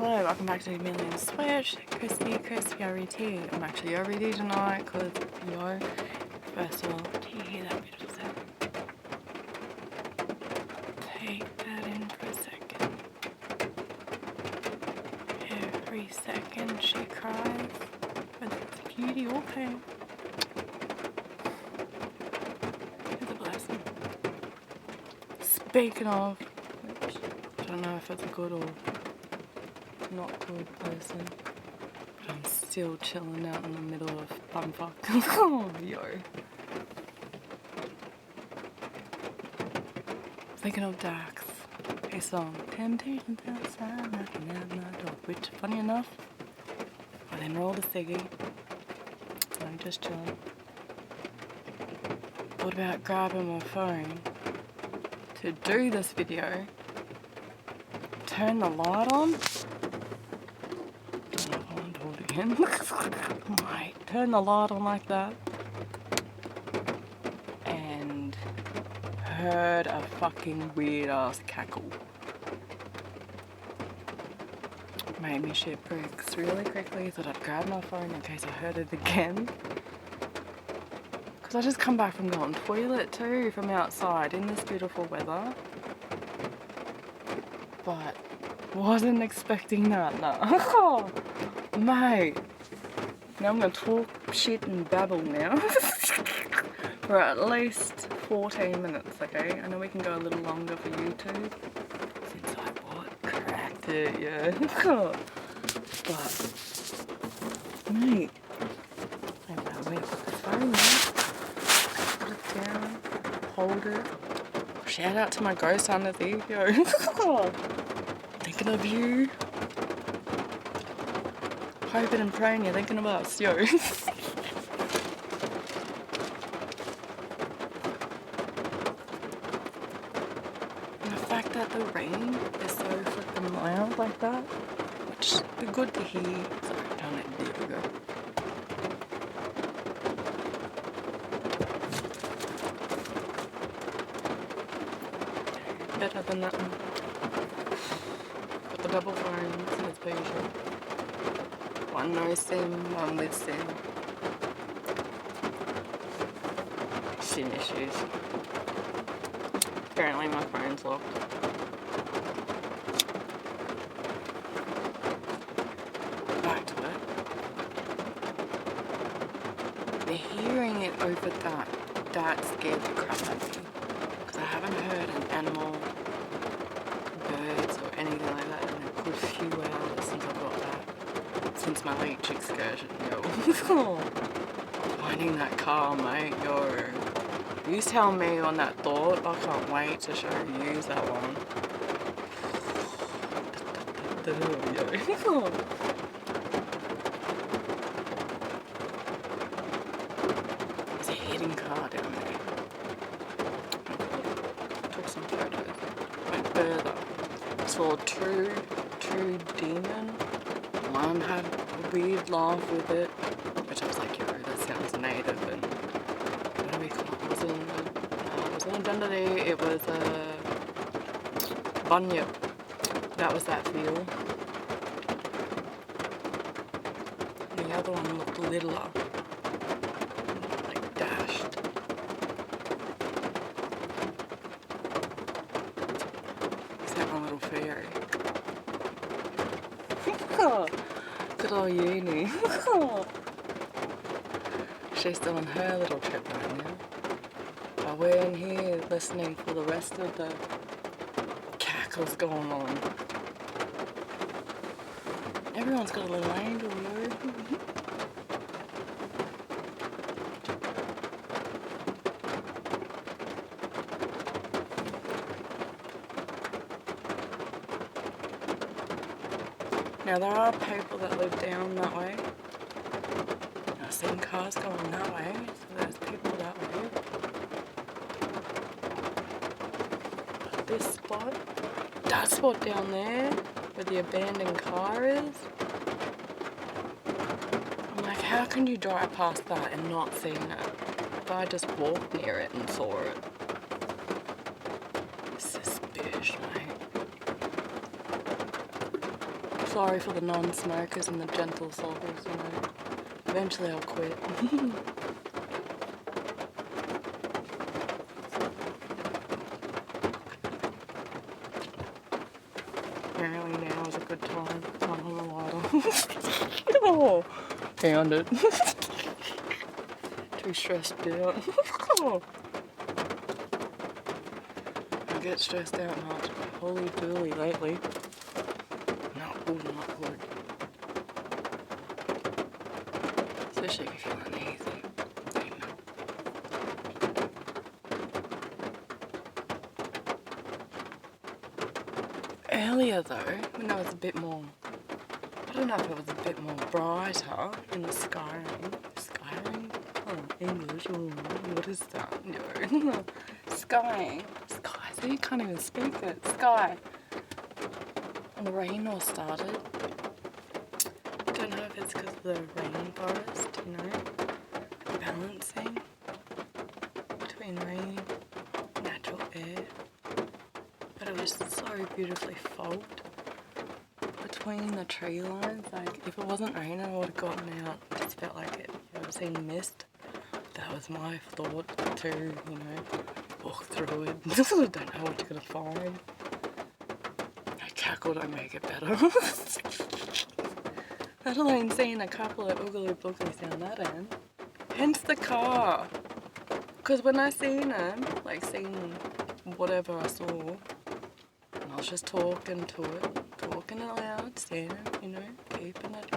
Hello, welcome back to Million Switch. Crispy RET. I'm actually RET tonight because, yo, first of all, do you hear that bit of sound? Take that in for a second. Every second she cries, whether it's beauty or pain. It's a blessing. Speaking of, which I don't know if it's a good or not good person, but I'm still chilling out in the middle of bumfuck. Oh, yo. Thinking of Dax, his song, Temptations Outside Knocking at My Door, which, funny enough, I then rolled a ciggy, so I'm just chilling. Thought about grabbing my phone to do this video, turn the light on. Right, turn the light on like that and heard a fucking weird ass cackle. Made me shit bricks really quickly. Thought I'd grab my phone in case I heard it again, because I just come back from going toilet too from outside in this beautiful weather, but wasn't expecting that. No. Mate, now I'm gonna talk shit and babble now for at least 14 minutes, okay? I know we can go a little longer for YouTube since I cracked it, yeah. But, mate, I don't know where to put this phone, mate. Put it down, hold it. Shout out to my ghost underneath, yo. Thinking of you. Hoping and praying you're thinking of us, yo. The fact that the rain is so flippin' loud like that, which would be good to hear. Sorry, don't let it go. Better than that one. Got the double phones as per usual. One no SIM, one with SIM. SIM issues. Apparently my phone's locked. Back to it. The hearing it over that scared the crap out of me. Because I haven't heard an animal, birds or anything like that in a good few hours since I got that. Since my beach excursion, yo. Finding that car, mate, yo. You tell me on that thought, I can't wait to show you that one. Yo. There's a hidden car down there. Took some photos. Went further. Saw two demon. One had a weird laugh with it, which I was like, yo, that sounds native, and what do we call it? It wasn't a Dundee, it was a bunyip. That was that feel. And the other one looked littler, like dashed. Except my little fairy. Good old uni. She's doing her little trip right now. While we're in here listening for the rest of the cackles going on. Everyone's got a little angel, yo. Now there are people that live down that way. I've seen cars going that way, so there's people that way. But this spot, that spot down there, where the abandoned car is, I'm like, how can you drive past that and not see it? If I just walked near it and saw it. Suspicious, mate. Sorry for the non-smokers and the gentle souls, you know. Eventually I'll quit. Apparently now is a good time. Turn on the lighter. Oh, found it. Too stressed out. I get stressed out much. Holy dooly lately. Not good, not good. Especially if you're uneasy. Earlier though, when there was a bit more, I don't know if it was a bit more brighter in the skyring. Skyring? Oh, English. Oh, what is that? No. Skying. Sky. See, you can't even speak it. Sky. And the rain all started. I don't know if it's because of the rainforest, you know, balancing between rain and natural air. But it was so beautifully fogged between the tree lines. Like, if it wasn't raining, I would have gotten out. It just felt like it. You ever seen mist? That was my thought to, you know, walk through it. I don't know what you're gonna find. A cackle don't make it better. Let alone seeing a couple of oogly booglies down that end. Hence the car. Because when I seen them, like seeing whatever I saw, and I was just talking to it, talking it loud, standing, you know, keeping it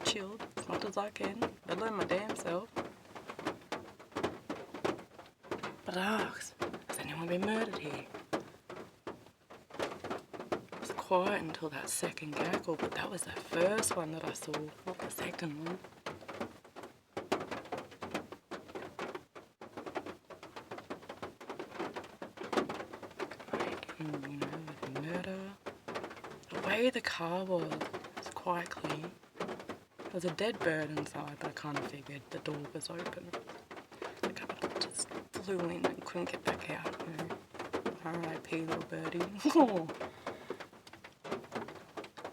chilled as much as I can, better than my damn self. But I asked, has anyone been murdered here? It was quiet until that second gaggle, but that was the first one that I saw, not the second one. You know, with murder. The way the car was quite clean. There was a dead bird inside, but I kind of figured the door was open. The car just flew in and couldn't get back out, you know. R.I.P. little birdie.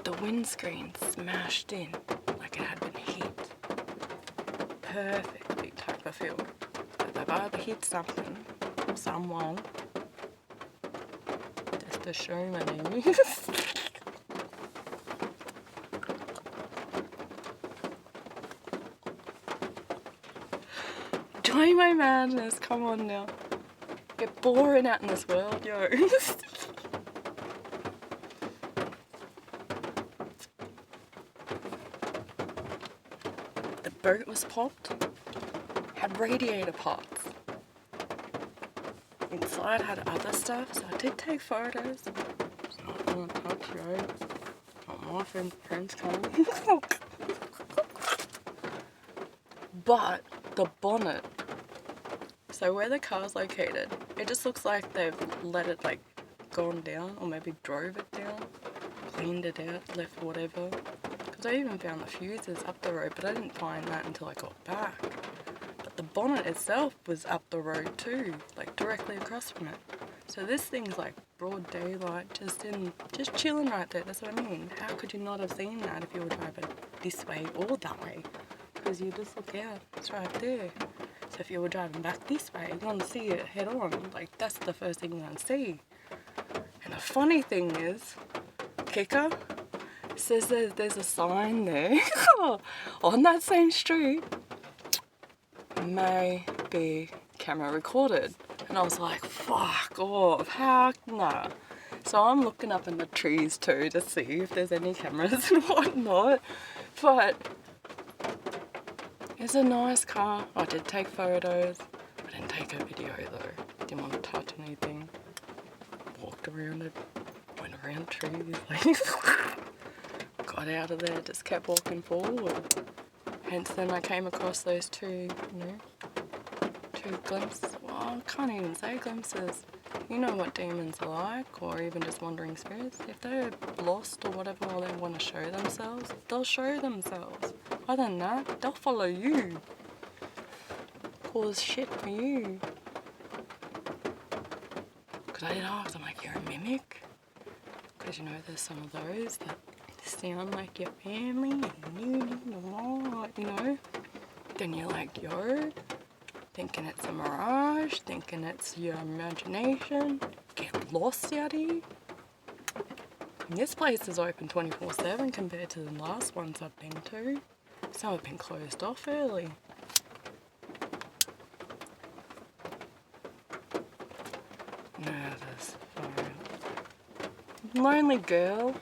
The windscreen smashed in like it had been hit. Perfectly type of feel. They've either hit something, someone, just to show me. Join my madness, come on now. Get boring out in this world, yo. The boat was popped, had radiator parts. Inside had other stuff, so I did take photos. It's not gonna touch, yo. Not my friends coming. But the bonnet, so where the car's located, it just looks like they've let it like gone down, or maybe drove it down, cleaned it out, left whatever. Because I even found the fuses up the road, but I didn't find that until I got back. But the bonnet itself was up the road too, like directly across from it. So this thing's like broad daylight, just chilling right there. That's what I mean. How could you not have seen that if you were driving this way or that way? Because you just look out, it's right there. So if you were driving back this way, you're going to see it head on. Like, that's the first thing you're going to see. And the funny thing is, kicker, it says there's a sign there on that same street, may be camera recorded. And I was like, fuck off, how, nah. So I'm looking up in the trees too to see if there's any cameras and whatnot. But it's a nice car. I did take photos. I didn't take a video though. Didn't want to touch anything. Walked around it. Went around trees. Like got out of there. Just kept walking forward. Hence then I came across those two, you know, two glimpses. Well, I can't even say glimpses. You know what demons are like, or even just wandering spirits. If they're lost or whatever, or they want to show themselves, they'll show themselves. Other than that, they'll follow you. Cause shit for you. Because I did ask, I'm like, you're a mimic? Because you know there's some of those that sound like your family and you need a lot, you know. Then you're like, yo, thinking it's a mirage, thinking it's your imagination, get lost out here. And this place is open 24/7 compared to the last ones I've been to. Some have been closed off early. Nervous, far out. Lonely girl.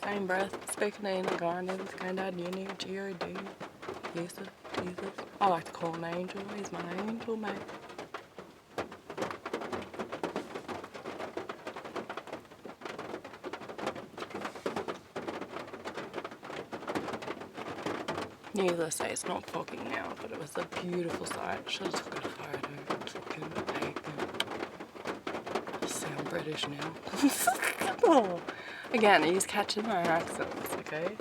Same breath, speaking in a garden, kind of uni, G-O-D. Jesus. I like to call him Angel, he's my angel, mate. Needless to say, it's not fogging now, but it was a beautiful sight. Should have took a photo. Fucking bacon. I sound British now. Again, he's catching my accents, okay?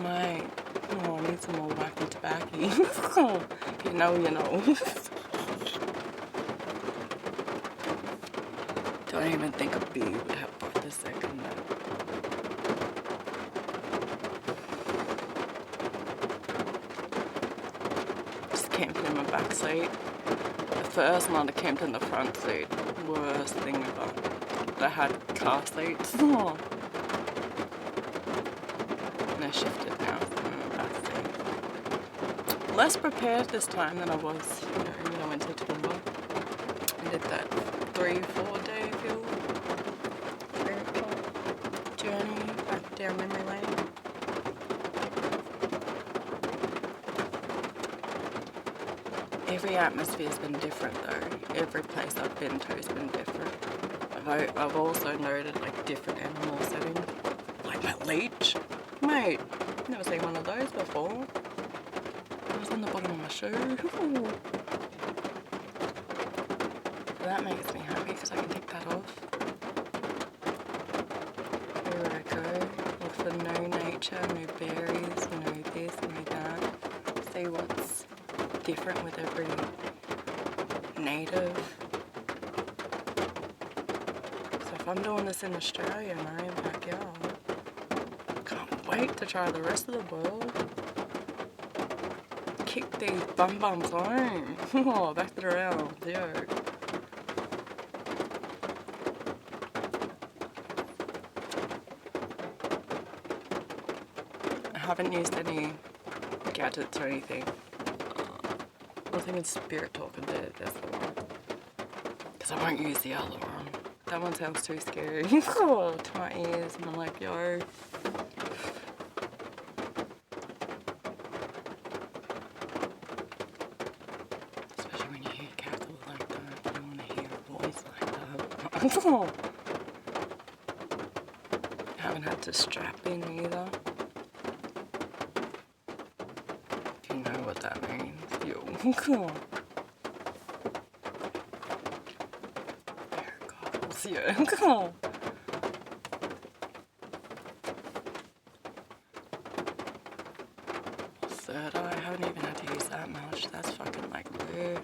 Mate, oh, I need some more wacky tobacco. You know, you know. Don't even think a bee would have bought the second night. Just camped in my back seat. The first night I camped in the front seat. Worst thing ever. They had car seats. Oh. And they shifted now in the back seat. Less prepared this time than I was, you know, when I went to Toowoomba. I did that 3-4 day journey back down memory lane. Every atmosphere's been different though. Every place I've been to has been different. I've also noted like different animal settings. Like that leech. Mate, never seen one of those before. It was on the bottom of my shoe. That makes me happy because I can take that off. Where I go, look for no nature, no berries, no this, no that. See what's different with every native. So if I'm doing this in Australia, in my own backyard, can't wait to try the rest of the world. Kick these bum-bums home. Oh, back to the round, yo. I haven't used any gadgets or anything. I was thinking Spirit Talker did, that's the one. Because I won't use the other one. That one sounds too scary. Oh, to my ears, and I'm like, yo. Especially when you hear cattle like that, you don't want to hear a voice like that. I haven't had to strap in either. If you know what that means. Yo. Bear goggles, yo. Third eye, I haven't even had to use that much. That's fucking like weird.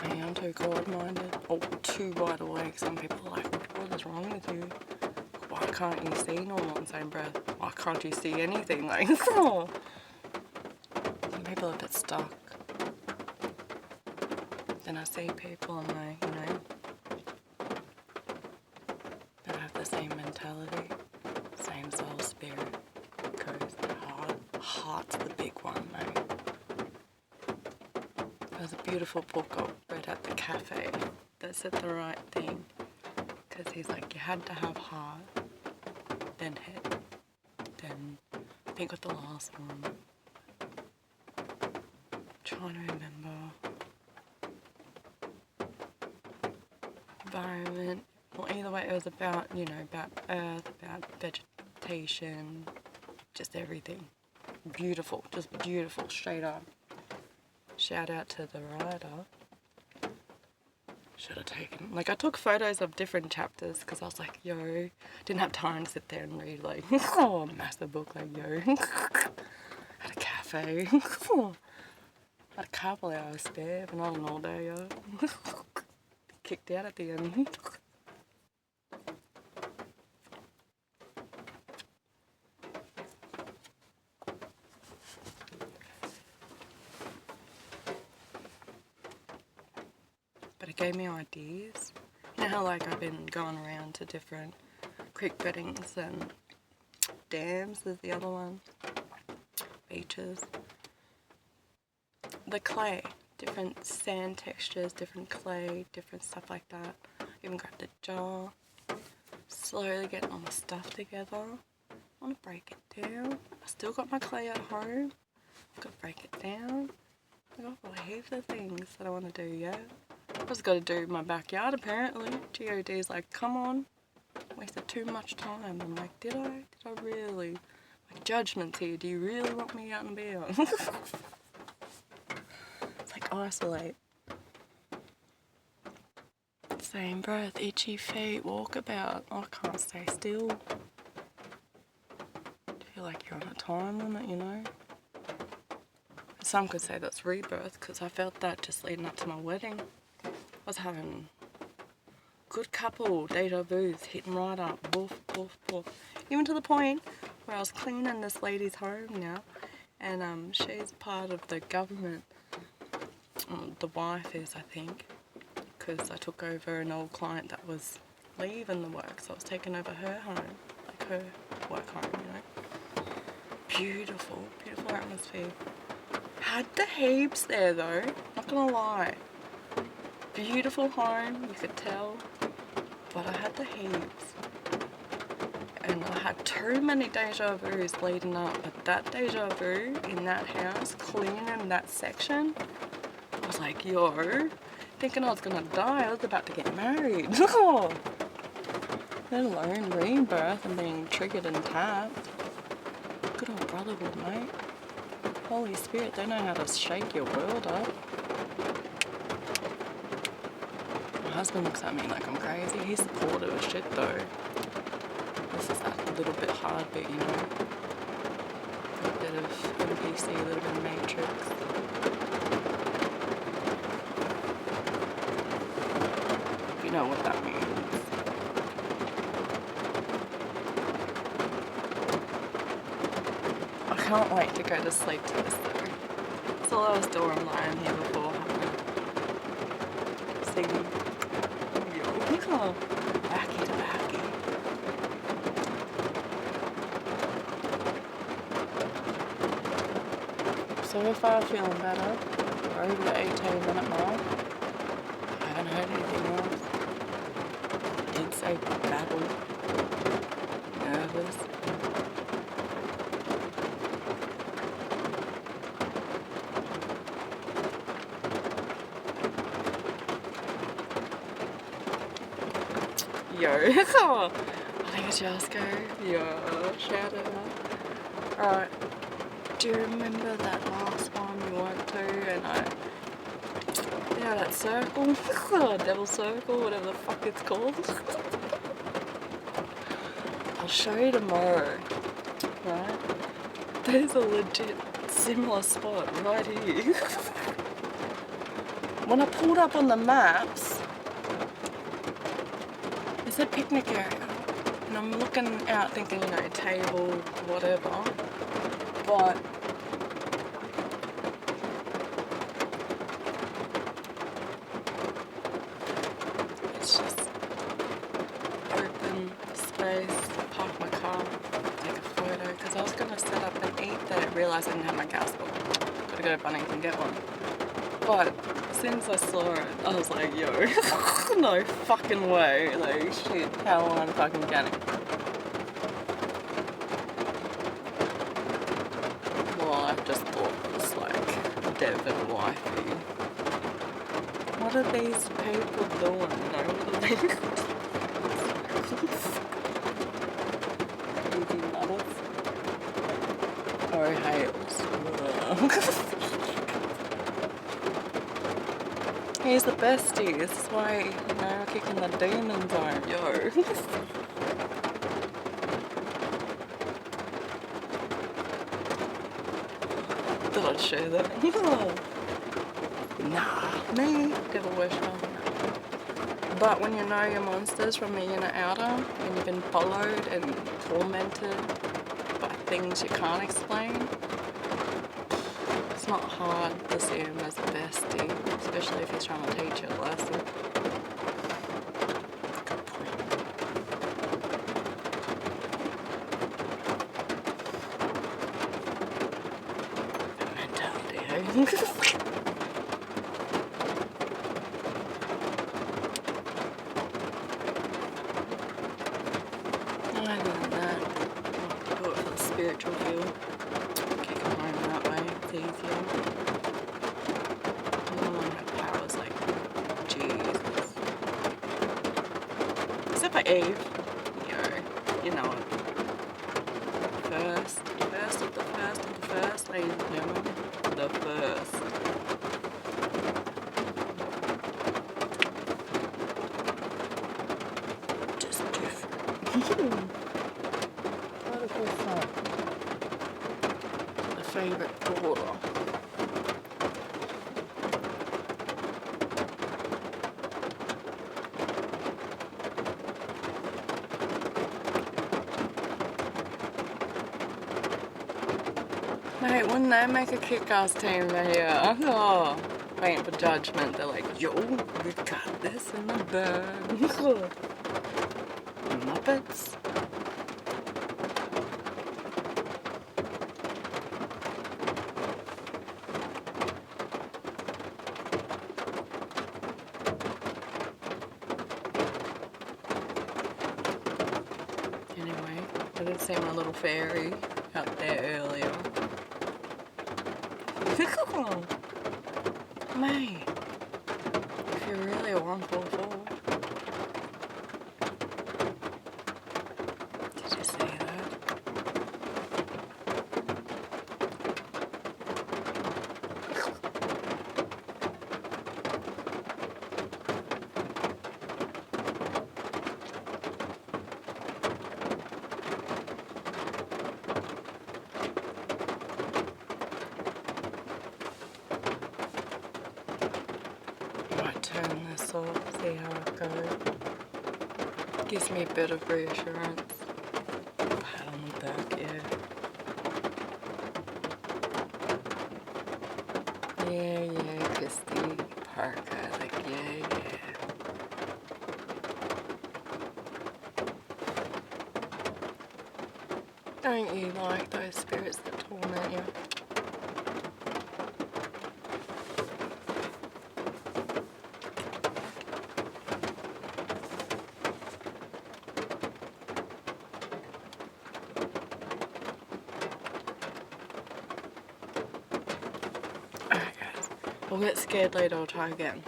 Hey, I'm too cold-minded. Oh, too wide awake. Some people are like, what is wrong with you? Why can't you see normal in the same breath? Why can't you see anything? Like, some people are a bit stuck. Then I see people and I, you know, that have the same mentality, same soul spirit. Goes the heart's the big one, mate. There's a beautiful book I read at the cafe that said the right thing. Because he's like, you had to have heart, then head, then I think with the last one. Trying to remember. Environment. Well, either way, it was about, you know, about earth, about vegetation, just everything. Beautiful, just beautiful, straight up. Shout out to the writer. Should have taken, like, I took photos of different chapters because I was like, yo, didn't have time to sit there and read like a massive book, like, yo. At a cafe. Had a couple hours spare, but not an all day, yo. Kicked out at the end. But it gave me ideas. You know how, like, I've been going around to different creek beddings and dams is the other one, beaches. The clay, different sand textures, different clay, different stuff like that. Even grabbed a jar, slowly getting all my stuff together. I want to break it down. I still got my clay at home. I've got to break it down. I've got a heap of things that I want to do, yeah. I just got to do my backyard apparently. GOD's like, come on, wasted too much time. I'm like, did I? Did I really? Like, judgment's here. Do you really want me out and about? It's like, isolate. Same breath, itchy feet, walkabout. I can't stay still. I feel like you're on a time limit, you know? Some could say that's rebirth because I felt that just leading up to my wedding. I was having good couple deja vus hitting right up, woof, woof, woof. Even to the point where I was cleaning this lady's home now, and she's part of the government. The wife is, I think, because I took over an old client that was leaving the work, so I was taking over her home, like her work home, you know. Beautiful, beautiful atmosphere. Had the heaps there though, not gonna lie. Beautiful home, you could tell, but I had the heaps. And I had too many deja vus leading up, but that deja vu in that house, cleaning that section, I was like, yo, thinking I was gonna die, I was about to get married. Let alone rebirth and being triggered and tapped. Good old brotherhood, mate. Holy Spirit, they know how to shake your world up. My husband looks at me like I'm crazy. He's supportive as shit though. This is that little bit hard bit, you know. A bit of NPC, a little bit of Matrix. You know what that means. I can't wait to go to sleep to this though. That's all I was doing lying here before singing. Yo, backy to backy. So far feeling better. We're over the 18-minute mark. I haven't heard anything else. I did say babble. Nervous. Yo, I think it's just go. Yo, shout it out. Alright, do you remember that last one we went to and yeah, that circle? Devil circle, whatever the fuck it's called. I'll show you tomorrow, right? There's a legit similar spot right here. When I pulled up on the maps, it's a picnic area, and I'm looking out thinking, you know, table, whatever, but it's just open space, park my car, take a photo, because I was going to set up and eat there, realised I didn't have my gas book, gotta go to Bunnings and get one, but as soon as I saw it, I was like, yo, no fucking way, like, shit, how am I fucking getting? Well, I've just bought this, like, Devon wifey. What are these people doing, you know, what are they? Easy nutters. Oh, hails. He's the bestie. This is why, you know, we're kicking the demons home, yo. Thought I'd show that. Nah, me, devil worshipper. But when you know your monsters from the inner outer, when you've been followed and tormented by things you can't explain, it's not hard to see him as a bestie, especially if he's trying to teach you a lesson. Good point. Mentality, eh? Spiritual view. Kick him home that way, it's easier. Powers like Jesus. Except for Eve. Yo, you know it. First of the first, ladies and gentlemen. The first. Just different. The favourite daughter. Mate, wouldn't they make a kick-ass team here? Oh, waiting for judgment. They're like, yo, we've got this in the bag. Muppets. Anyway, I did see my little fairy out there earlier. Mate, if you're really a 144. Did you see that? Turn this off, see how it goes. Gives me a bit of reassurance. Pat on the back, yeah. Yeah, Christy Parker, like, yeah. Don't you like those spirits that torment you? I'll get scared later, I'll try again.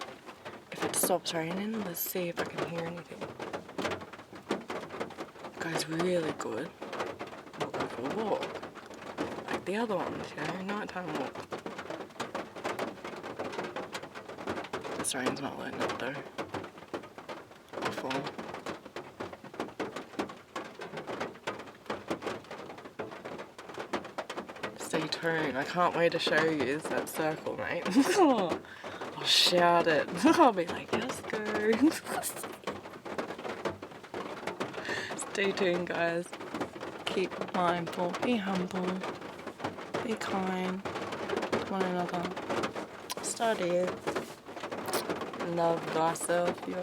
If it stops raining, let's see if I can hear anything. It goes really good. We'll go for a walk. Like the other ones, you know, nighttime walk. This rain's not letting up though. Awful. Stay tuned. I can't wait to show you that circle, mate. I'll shout it. I'll be like, yes, go. Stay tuned, guys. Keep mindful. Be humble. Be kind to one another. Study. Love thyself, yo.